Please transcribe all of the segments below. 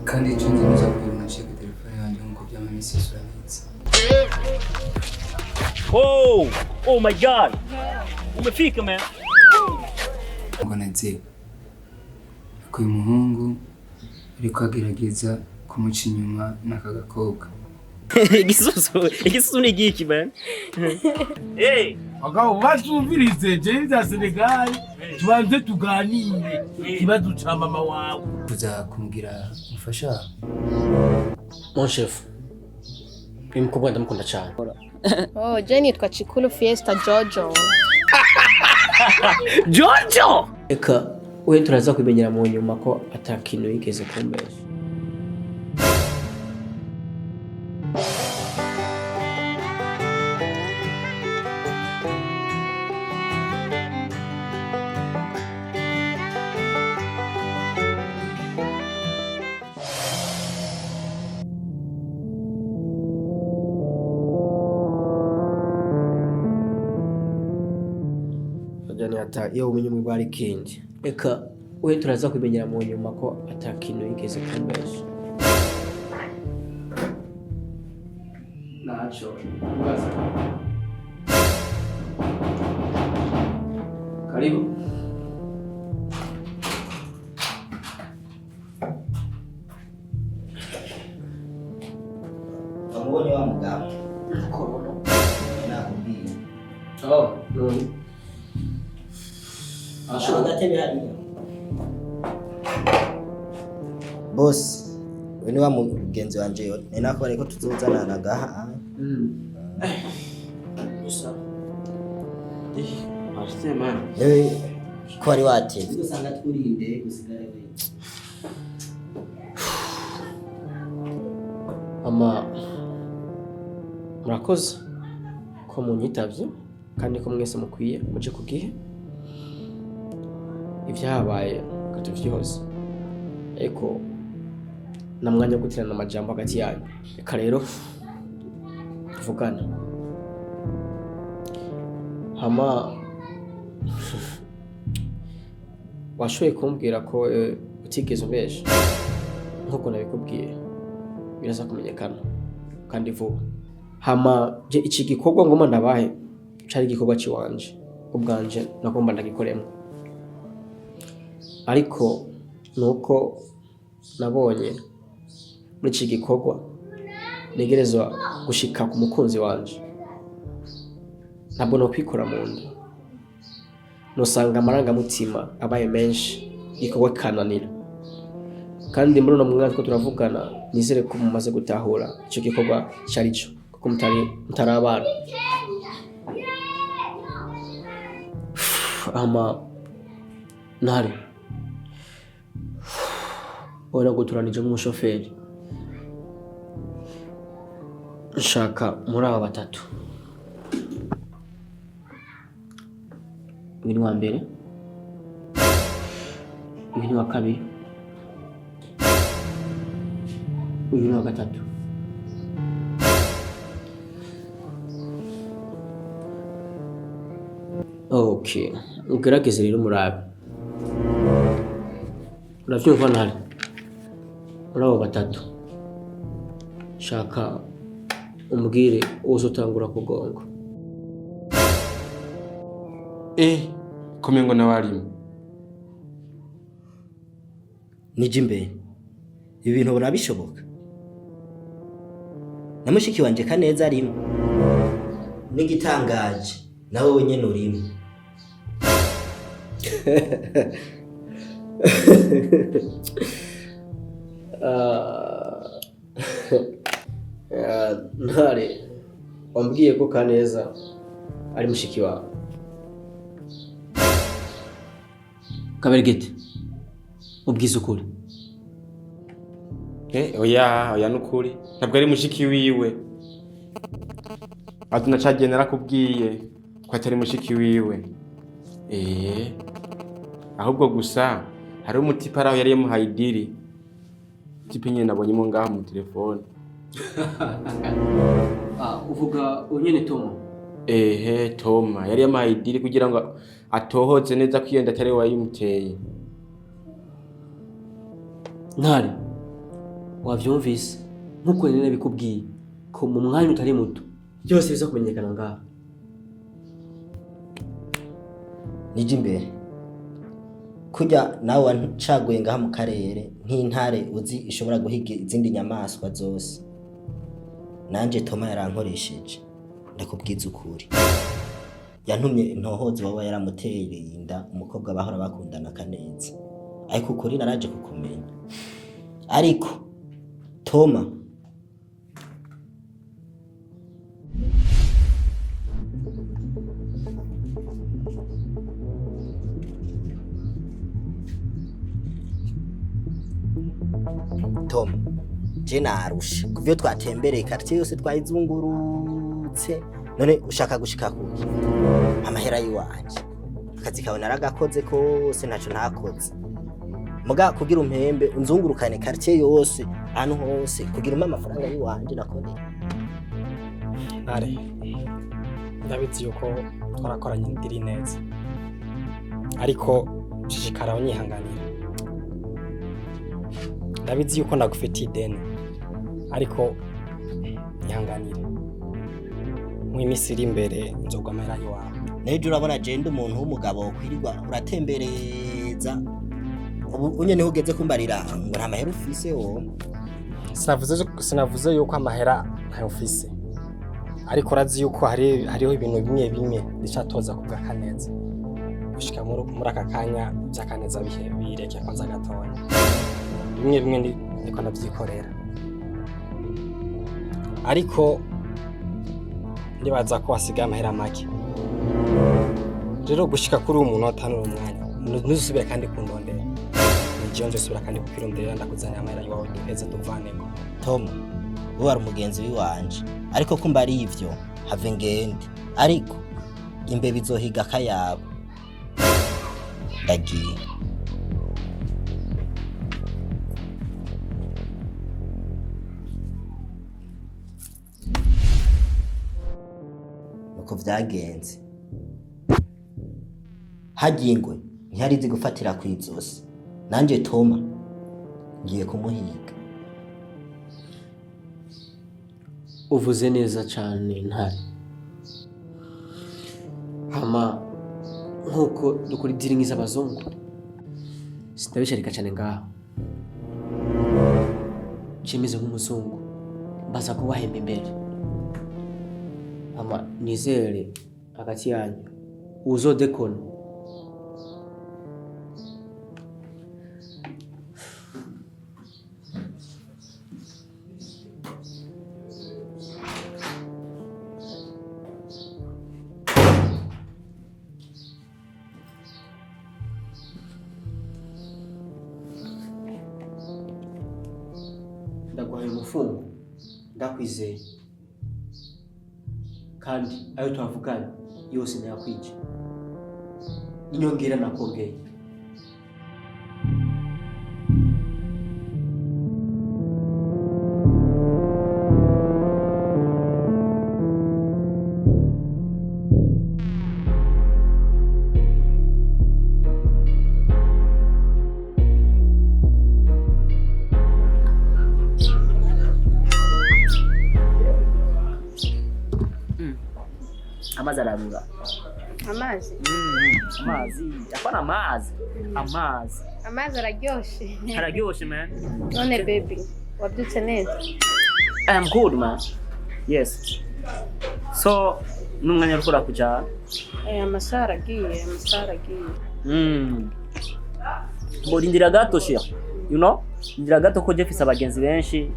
kandi icyo nzi nuza kubwira unashaka telefone yanjye nk'uko by'amamisi urabizi. Oh my god. Umefika man. Ngo naze ko uyu muhungu ariko agerageza kumuca inyuma n'aka gakobwa. Igisusu ni giki man. Hey, agabo basumvirize je za Senegal tubanze tuganire kibazo ca mama wawe Kuza kumubwira mufasha. Mon chef. Imukubwa ndamukunda cyane. Oh, Jenny twa Chikulu Fiesta JOJO. Jojo. Eka we turaza kubimenyera mu nyuma ko atakintu yigeze kumbesha. Ata iyo umenye mu bari kindi. Eka we turaza kubimenyera mu nyuma ko atakintu yigeze kumbesha. Nacho. Karibu. Amubonye wa mugabo. Corona. Nakubwiye. Oh, no. Boss, wini wa mugenzi wanje yo nako ariko tuzozana nagaha. Gusa. Ashite man. Ko ari wate. Usanga twurinde gusigara we. Ama murakoze ko munyitavye kandi ko mwese mukwiye muje kugihe. Ivyabaye katuvyoze eko na mwanya gutirana amajambo hagati yanyu eka rero tuvugana hama washoboye kumbwira ko utigeze umbesha nkuko nabikubwiye biraza kumenyekana kandi vuba hama je iki gikorwa ngoma ndabahe cari igikorwa ciwanje ubwanje nagomba ndagikoremo ariko nuko nabonye muri iki gikorwa negerezwa gushika ku mukunzi wanje ntabwo no kwikora mu nda nosanga amarangamutima abaye menshi igikorwa kananira kandi muri uno mwanya ko turavugana nizere ko mumaze gutahura icyo gikorwa cyari cyo kuko mutari abana ama nari ora guturanije mu shoferi nshaka muri aba batatu uyu ni wa mbere uyu ni wa kabiri uyu ni wa gatatu okay ugerageze rero murabe uravyumva ntari muri abo batatu shaka umbwire uzotangura kugonga kumengo nawarimo nije imbere ibi bintu burabishoboka namushiki wanje kaneza arimo n'igitangaje nawe wenyene urimo ntare wambwiye ko kaneza ari mushiki wawe kaberigete ubwiza ukuri oya nukuri ntabwo ari mushiki wiwe ati nacagiye narakubwiye ko atari mushiki wiwe ahubwo gusa hari umutipa araho yari yamuhaye idiri tipe nyine nabonyemo ngaho mu telefone uvuga unyene Toma Toma yari yamuhaye idiri kugira ngo atohoze neza ko iyo atari we wayimuteye ntari wavyumvise nkuko nene bikubwiye ko mu mwanya utari muto byose biza kumenyekana ngaha. Nije imbere kujya nawe wancaguye ngaha mu karere nk'intare uzi ishobora guhiga izindi nyamaswa zose. Nanje Toma yarankoresheje ndakubwiza ukuri. Yantumye ntohoze wowe yaramuteye inda umukobwa bahora bakundana kaneza. Ariko ukuri naraje kukumenya. Ariko Toma Tom, je narusha kuvyo twatembereye quartier yose twayizungurutse none ushaka gushika kuki amahera yiwanje akazi kawe naragakoze kose ntaco ntakoze muga kugira umpembe unzungurukane quartier yose ahantu hose kugira umpa amafaranga yiwanje nakone Nare ndabizi yuko twarakoranye ndiri neza ariko shishikara unyihanganira. Ndabizi yuko ndagufitiye ideni ariko nyihanganire mu iminsi iri imbere nzogwa amahera yawe. Nejo urabona je ndi umuntu w'umugabo kwirirwa uratembereza ubu unyene ugeze kumbarira ngo nta mahera ufise wo. Sinavuze yuko amahera nta ufise ariko urazi yuko hariho ibintu bimwe bimwe ndicatoza kubwa kaneza gushika muri aka kanya byakaneza bireke kwanza gatonya. Bimwe bimwe ndiko ndavyikorera ariko ndibaza ko wasigaye amahera make. Rero gushika kuri umuntu atanura umwanya ntuzusubira kandi kundondera nijo nzosubira kandi kukwirondera ndakuzanira amahera yawe duheze tuvaneko. Tom wowe ari umugenzi wiwanje ariko kumba ari ivyo have ngende ariko imbe bizohiga kayabo ndagiye. Uko vyagenze hagingwe ntiharizi gufatira kwizosi nanje Toma ngiye kumuhiga. Uvuze neza cyane ntare. Hama nkuko dukora idiringi z'abazungu sitabisharika cyane ngaho cimize nk'umuzungu baza kubahemba imbere. Hama nizere hagati yanyu uzodekona ndaguhaye umufungo ndakwizeye kandi ayo twavuganye yose nayakwije inyongera nakongeye. Amazi ararura. Amazi? Amazi. Apana amazi. Amazi. Amazi araryoshe. Araryoshe man. None baby, wabyutse neza? I am good man. Yes. So, numwanya rukora kuja. Amasaha aragiye. Ndira gato shia. You know? Ndira gato ko jefise abagenzi benshi.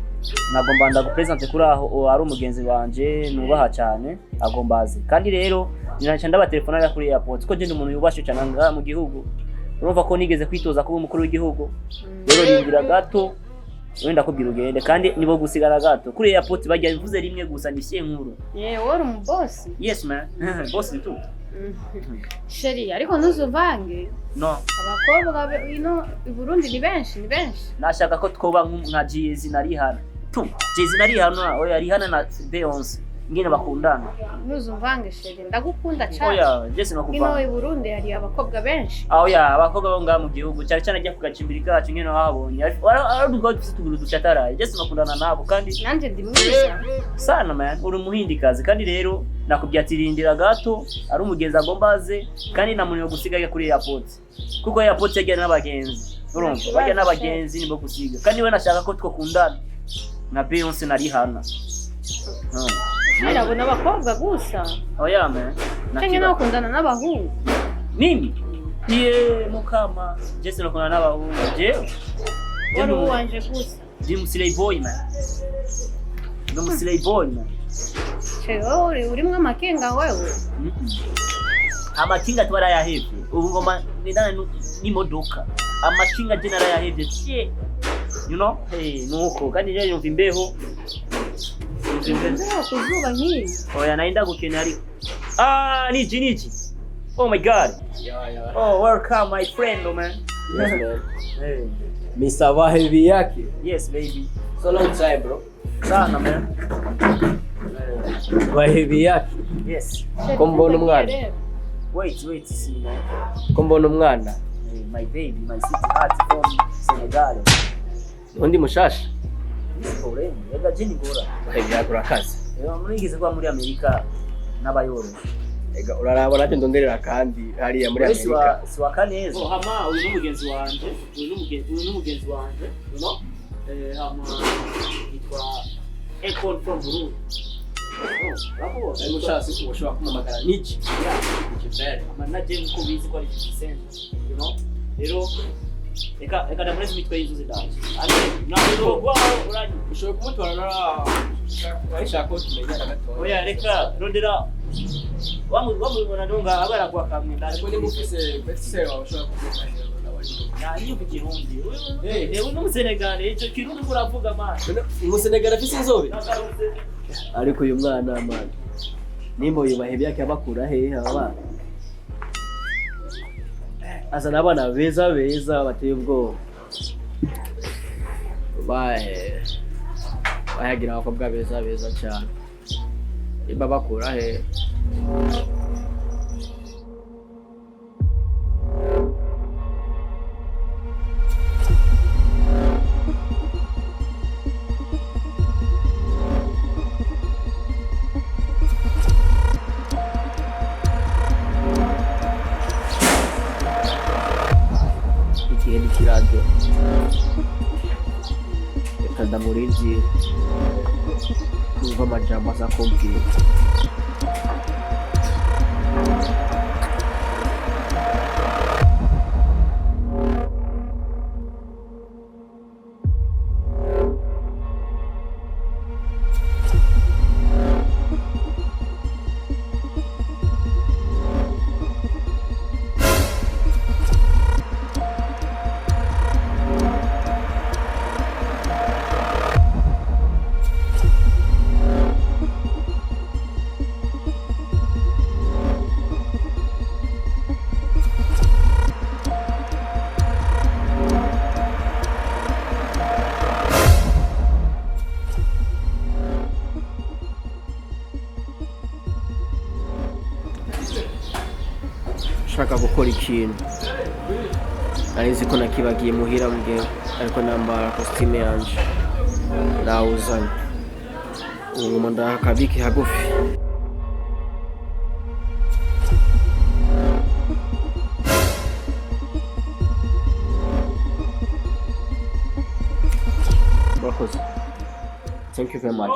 Nagomba ndagupresente kuri aho ari umugenzi wanje nubaha cyane agombazi. Kandi rero ninaca ndabatelefona kuri airport ko je ndi umuntu yubashe cyane nga mu gihugu. Urumva ko nigeze kwitoza kuba umukuru w'igihugu. Rero rindira gato wenda kubwira ugende kandi nibo gusigara gato. Kuri airport bajya bivuze rimwe gusa ndishye nkuru. Wari mu boss? Yes man. Boss tu. Sheri ariko ntuzuvange. No. Abakobwa ino i Burundi ni benshi. Nashaka ko twoba nka Jezi nari hano. Tu, Jezi nari hano oya ari hano na Beyonce. ingene bakundana. Ntuzumvange sheri ndagukunda cyane. Oya Jesse Ino nakuvanga. i Burundi hari abakobwa benshi. Oya abakobwa bo ngaha mu gihugu cyane cyane ajya kugacimbiri kacu ingene wahabonye. Arudugwa dufite tuguru ducataraye. Jesse nakundana nabo kandi Nanje ndi mwiza. sana man uri umuhindikazi kandi rero nakubwiye ati rindira gato ari umugenzi agomba aze kandi namuniwe gusigaye kuri airport kuko airport yajyana n'abagenzi urumva bajya n'abagenzi nibo gusiga kandi we nashaka ko twakundana na Beyonce na Rihanna Arabona abakobwa gusa. oya man Cyangwa nakundana n'abahungu. mimi mukama Jesse nakundana n'abahungu jewe Wari uwanje gusa. ndi muslay boy man ndi muslay boy man Chewe urimwe amakenga wewe. Amakinga twarayahevye ubu ngoma nidana n'imodoka amakinga je narayahevye cye you know nuko kandi rero yumva imbeho Ndio kuzuba nk'iyi. oya naenda gukena ariko niji oh my god oh welcome my friend man Yes, man. hey Mr. Wahebi yake. yes baby So long time, bro. sana man Wahebi yake. yes Ko mbona umwana? wait see man Ko mbona umwana? hey, my baby my city heart from Senegal Undi mushasha. problem ega jini gora Wahebi yake urakaze. murigeze kuba muri Amerika n'abayoro Ega uraraba nacyo ndonderera kandi hariya muri Amerika. si wa kaneza hama uyu n'umugenzi wanje you know hama yitwa Ekon from Burundi Ari mushasi ushobora kumamagara niki. amanaje nkuko bizi ko ari 50 cent you know rero eka ndamureze imitwe y'inzuzi ndaje nabwo uranye Ushobora kumutwara na washaka ko tumenyana gato. oya reka rondera wamubona ndonga abara kwa kamwe ndaje Ko ni mufise betse wawe ushobora kumutwara. iyo kukirundi ewe no Senegal icyo kirundi kuravuga man Mu Senegal afise inzobe. Ariko uyu mwana man. Nimba uyu Wahebi yake abakura hehe aba? Azana abana beza bateye ubwoba. Bahagira abakobwa beza cyane. Nimba bakura hehe? Igihe nikirage reka ndamurinzi numva amajambo aza kumbwira shaka gukora ikintu narizi ko nakibagiye muhira mbwe ariko nambara costume yanje ndawuzanye ubu ndakabiki hagufi Brothers, thank you very much.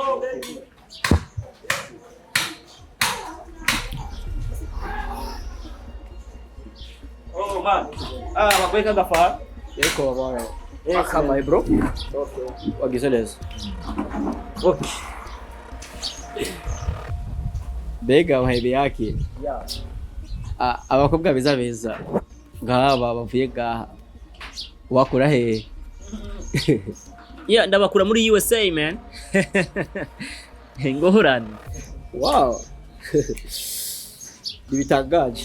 oh man bakweka gafa Yeko baba. Kama bro. Okay. Wagize neza. Okay. Bega Wahebi yake. yeah Abakobwa beza ngaba bavuye gaha. Wakura he? yeah ndabakura muri USA man ngorane Wow. Ibitangaje.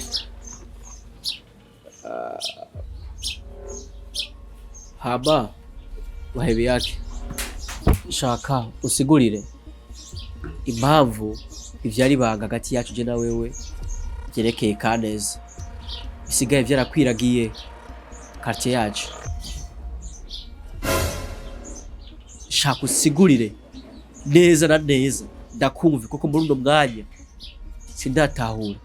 Haba Wahebi yake. Shaka usigurire impamvu ivyari banga hagati yacu je na wewe byerekeye Kaneza bisigaye vyarakwiragiye quartier yacu. Shaka usigurire neza na neza ndakumva kuko muri uno mwanya sindatahura.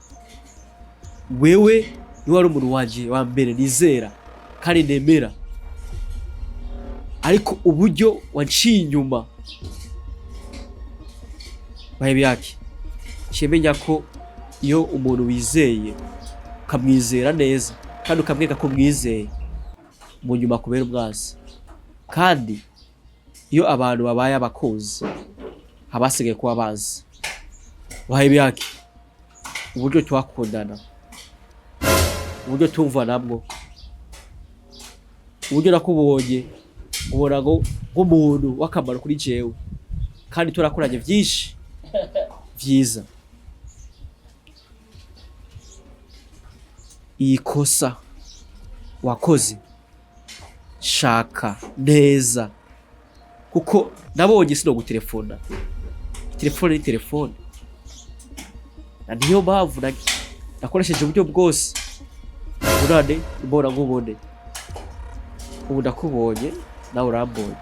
Wewe ni wari umuntu wanje wa mbere nizera kandi nemera, ariko uburyo wanciye inyuma bahebi yake shemenya ko iyo umuntu wizeye ukamwizera neza kandi ukamweka ko mwizeye mu nyuma kubera umwasi. Kandi iyo abantu babaye abakozi habasigaye kuba bazi bahebi yake uburyo twakundana, uburyo tumva namwo, uburyo nakubonye ubona ngo nk'umuntu w'akamaro kuri jewe kandi turakuranye byinshi vyiza. Iyi kosa wakoze shaka neza kuko nabonye sino gutelefona. Telefone ni telefone, na niyo mpamvu nakoresheje uburyo bwose urane mbona nkubone. Ubu ndakubonye nawe urambonye,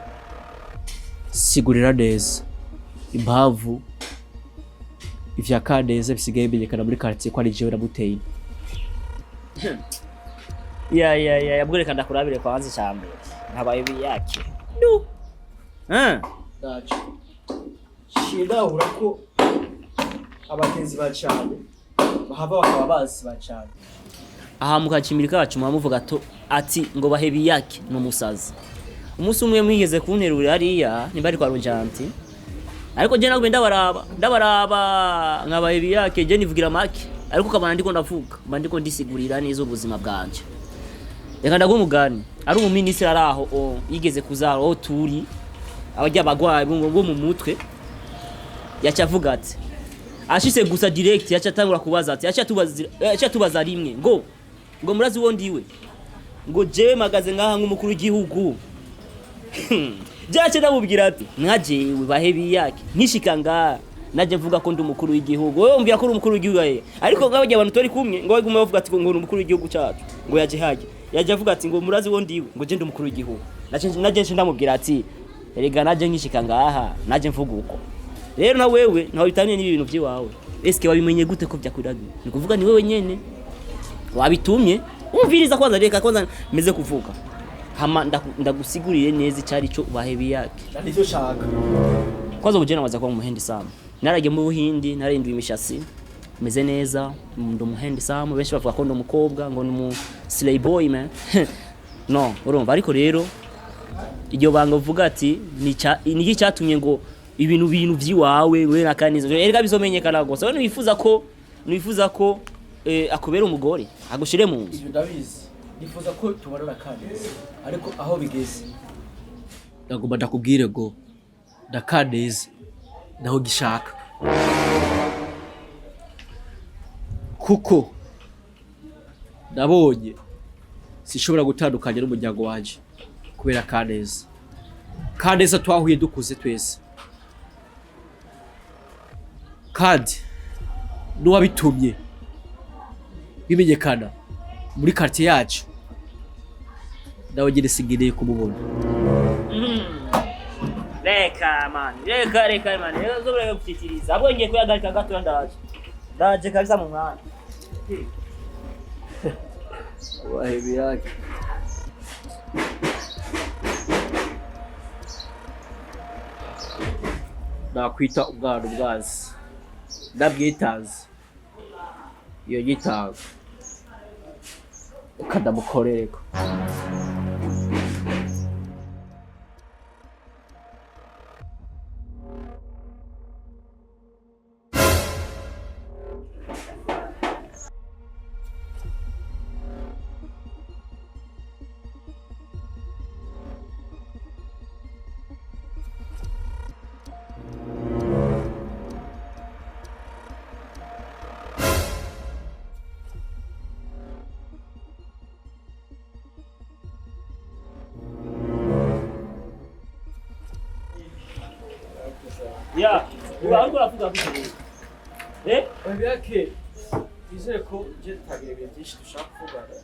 sigurira neza impamvu ivya Kaneza bisigaye bimenyekana muri quartier ko ari jewe namuteye. Yabwereka ndakurabire kwanza cyambere nkabaye yake no Dacu shindahura ko abagenzi bacane bahava bakaba bazi bacane. Aha mukacimiri kacu muvuga to ati ngo bahebi yake no musazi. Umunsi umwe mwigeze kunterura hariya nimba ari kwa Rojanti, ariko je nagwe ndabaraba nkabahebi yake je nivugira make, ariko kabana ndiko ndavuga ndiko ndisigurira neza ubuzima bwanje. Reka ndagumugani ari umuminisitiri araho yigeze kuzaro turi abajya bagwaye bo mu mutwe, yacavuga ati ashise gusa direct yacatangura kubaza ati tubaza rimwe ngo murazi wo ndiwe ngo je magaze ngaha nk'umukuru w'igihugu. Jace ndamubwira ati nkajewe bahebi yake nkishika ngaha naje mvuga ko ndi umukuru w'igihugu, wewe umbya ko uri umukuru w'igihugu ariko ngabajya abantu tori kumwe ngo bagume bavuga ati ngo umukuru w'igihugu cyacu ngo yaje avuga ati ngo murazi wo ndiwe ngo je ndi umukuru w'igihugu. Naje ndamubwira ati erega naje nkishika ngaha naje mvuga uko. Rero na wewe ntawe bitaniye n'ibintu byiwawe, eske wabimenye gute ko byakuragiye? Ni kuvuga ni wewe nyene wabitumye. Umviriza kwanza, reka kwanza meze kuvuga hama ndagusiguriye neza icyari cyo bahebi yake. Nicyo shaka Kwanza ubujena waza kwa muhendi sama, narage mu Buhindi narinduye imishasi meze neza, ndo muhendi sama. Benshi bavuga ko ndo mukobwa ngo ni slay boy man no urumva. Ariko rero iryo banga uvuga ati ni cyatumye ngo ibintu byiwawe we na Kaneza erega bizomenyekana gose. Wowe nifuza ko akubera umugore agushire mu nzu. Ndabizi nifuza ko tubarana Kaneza, ariko aho bigeze ndagomba ndakubwire ngo Kaneza naho gishaka kuko nabonye sishobora gutandukanya n'umuryango wanje kubera Kaneza twahuye dukuze twese, kandi n'uwabitumye bimenyekana muri quartier yacu nawe nyine singiye kumubona. Reka man, reka zobere gutitiriza abo ngiye kuyagarika gato ndaje kabisa mu mwana. Bahebi yake nakwita umwana ubwazi ndabwitazi iyo gitanga ukadamukorereko. Ya, uba uravuga gute? Obyake izere ko je tutagira ibintu byinshi dushaka kuvugana.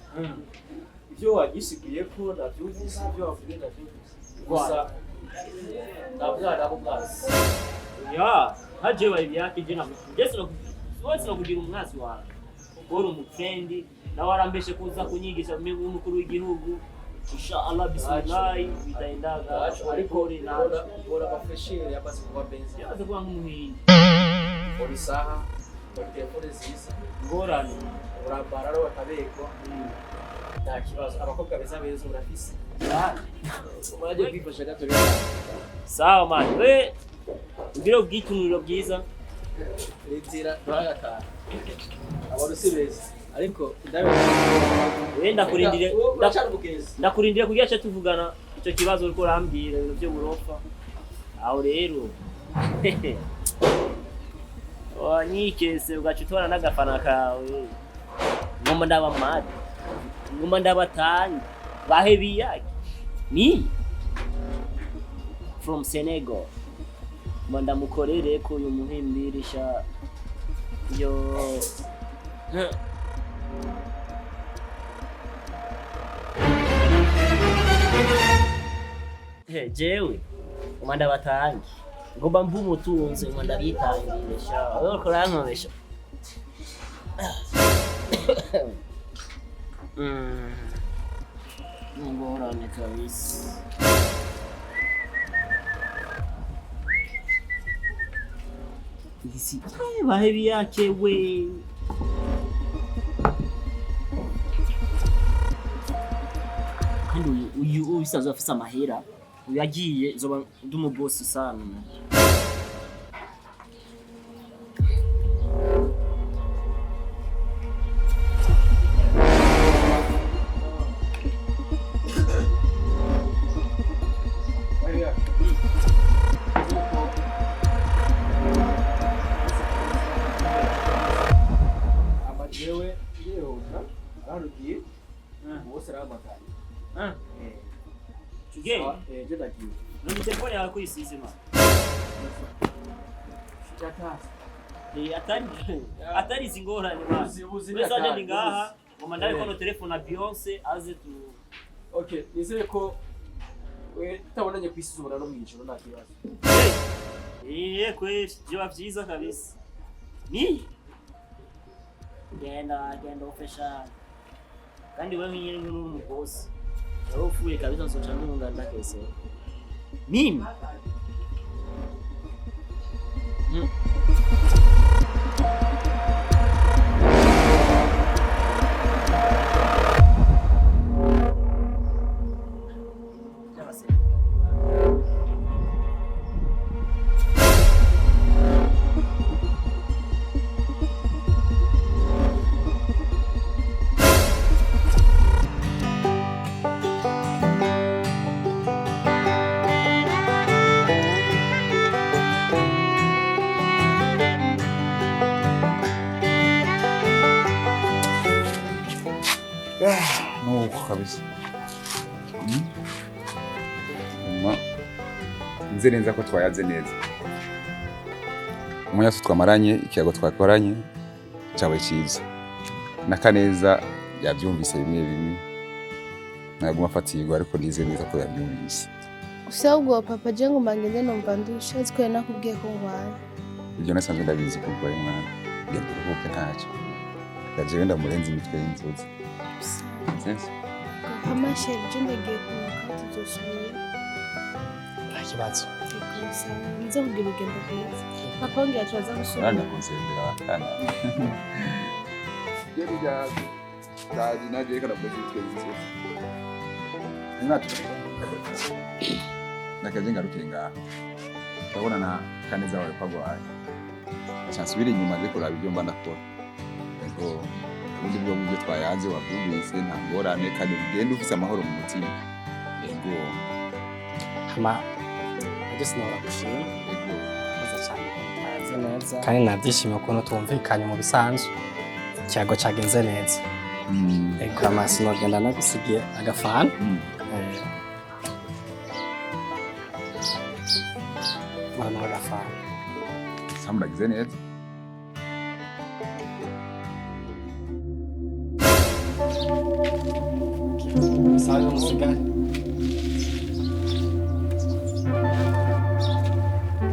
Ibyo wagisigiye ko nabyumvise ibyo wavuye nabyumvise. Gusa ndabwira abo bwazi. Ya, haje wa ivyake je ntabwo. Wese no kugira umwasi wawe. Uri umufrendi nawe arambeshe kuza kunyigisha umukuru w'igihugu. Inshallah bismillah bitaendaga ariko bora bafreshere yabaze kuba benzi. yaze kuba nk'umuhinzi. Uri saha telefone ziza Ngorane. urambara ro batabegwa. Nta kibazo abakobwa beza beza urafise. Mwaje kwifasha gato rero. Sawa man. We ugire ubwitunuriro bwiza. Ritira ntagakara. Abarusi beza. Ariko ndabe Wenda kurindire ndacana ubugezi. ndakurindire kugira cyo tuvugana icyo kibazo uriko rambira ibintu byo burofa. Aho rero. Wanyikese ugacutwana n'agafana kawe. Ngoma ndaba mad. Ngoma ndaba tani. Bahebi yake. Ni from Senegal. Manda mukorere ko uyu muhimbirisha yo. Jewe umanda batangi ngomba mvu mutunze umanda bitangirisha uriko rankobesha ngorane kabisa isi bahebi yake we kandi uyu bisazo afise amahera yagiye zoba ndumubosi sana. Amajewe yehoza ararugiye bose ramakanye. Chugei. Je dagiye. None telefone yawe kuyisize ma. Atari zingorane ma. Message ndi ngaha ngoma ndaye kono telefone na Beyonce aze tu. Okay, nizere ko we tutabonanye kwisuzumana no mwijoro nta kibazo. Kweli byo bavyiza kabisa. Ni genda ofesha. Kandi wewe nyine uri umubosi. Ufuye kabisa nsocha nunga ndakese. Mimi. nuko kabisa nzi neza ko twayaze neza umunyasi twamaranye ikiyago twakoranye cyabaye cyiza n'akaneza yabyumvise bimwe bimwe ntabwo mafatirwa ariko nize neza ko yabyumvise Usabwa papa je ngo mbangende numva ndushatse ko nakubwiye ko ngwana. ibyo nasanzwe ndabizi kuko ari mwana genda uruhuke ntacyo yaje ndamurenza imitwe y'inzozi sense Papa sheri je ndagiye kumuka tuzosubira. nta kibazo. Nze kugira urugendo rwiza. Papa ngira turaza gusubira. nanda konsembera akana yari byaje ndaje naje kana bwese imitwe y'inzozi nakaje ngarukiye ngaha urabona na kaneza wawe kwagwaye acansubira inyuma nze kuraba ibyo mba ndakora ego ubundi bwo mu byo twayanze wabyumvise nta ngorane kandi ugenda ufise amahoro mu mutima ego Hama agese nora gushima ego koza cyane kaze neza kandi nabyishimiye ukuntu twumvikanye mu bisanzwe cyago cyagenze neza. Ego amasi no genda nagusigiye agafana. Mwana agafana samuragize neza Sabe umusigara.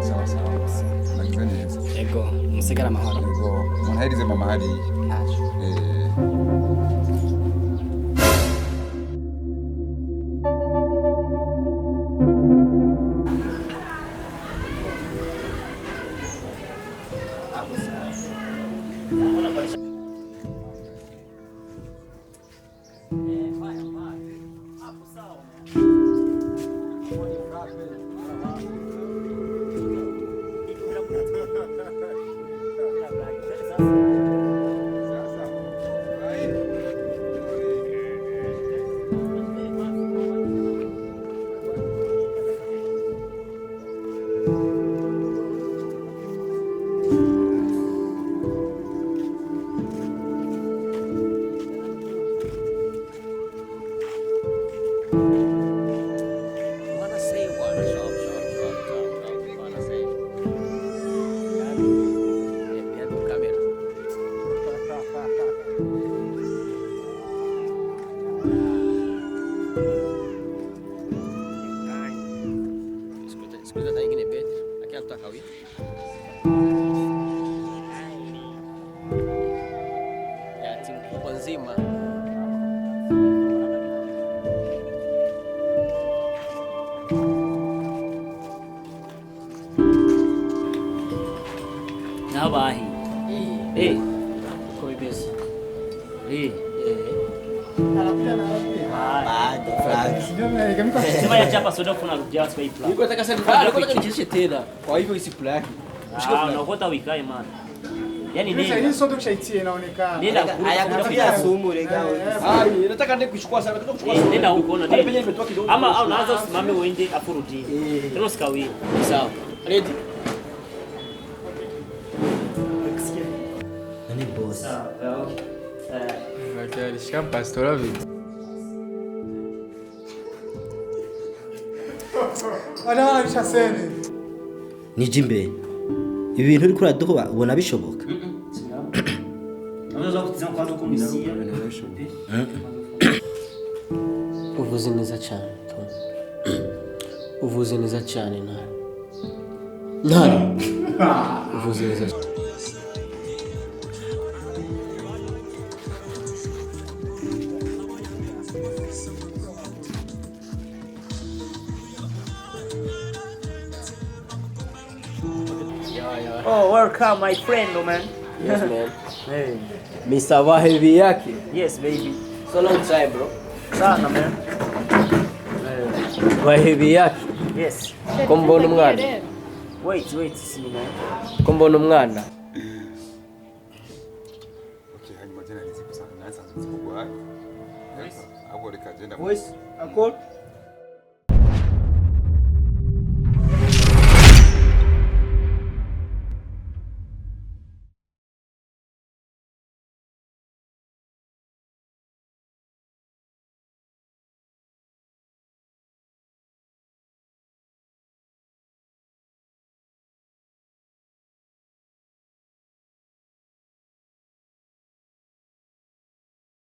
Sawa sawa. Nagize neza. Ego, umusigara amahoro. Ego, umuntu aherize mama hariya. Naje. Nabahi. Como pensa? Sema ya chapa soda kuna rudia kwa plan. Niko nataka sasa niko nicheshe tena. Kwa hivyo isi plan. Unaokota wikae man. Yaani nini? Sasa hii soda kushaitie inaonekana. Nenda Ayakutia sumu rega. Nataka ndio kuchukua sana. Nataka kuchukua. Nenda huko na penye nimetoa kidogo. ama unaanza usimame uende afurudi. Tena sikawie. Sawa. Ready? Nani boss? Alishika pastora vipi? Ana nishasene. Ni Jimbe. Ibi bintu uri kuraduha ubona bishoboka? Unaweza kutizama kwanza uko misia. Uvuze neza cyane. Uvuze neza cyane ntare. Uvuze neza cyane. Oh, welcome my friend, man. Yes man. Hey. Mr. Wahebi yake. Yes, baby. So long time bro. Sana, man. Wahebi yake. Yes. Ko mbona umwana? Wait, see, man. Ko mbona umwana? Okay, hanyuma tena niziko sana. Naanza kuzikugwa. Hapo reka agenda. Voice, accord.